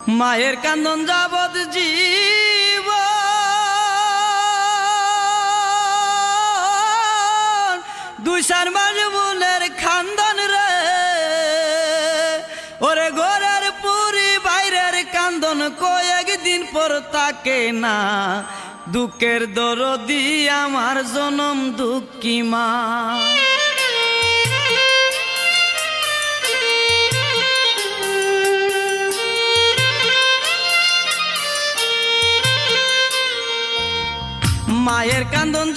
মায়ের কান্দন যাবৎ জীব দুই চার মাস বোনের খান্দন রে ওরে ঘরের পুরি বাইরের কান্দন কয়েকদিন পর তাকে না দুঃখের দরদি আমার জনম দুঃখী মা মায়ের কান্দন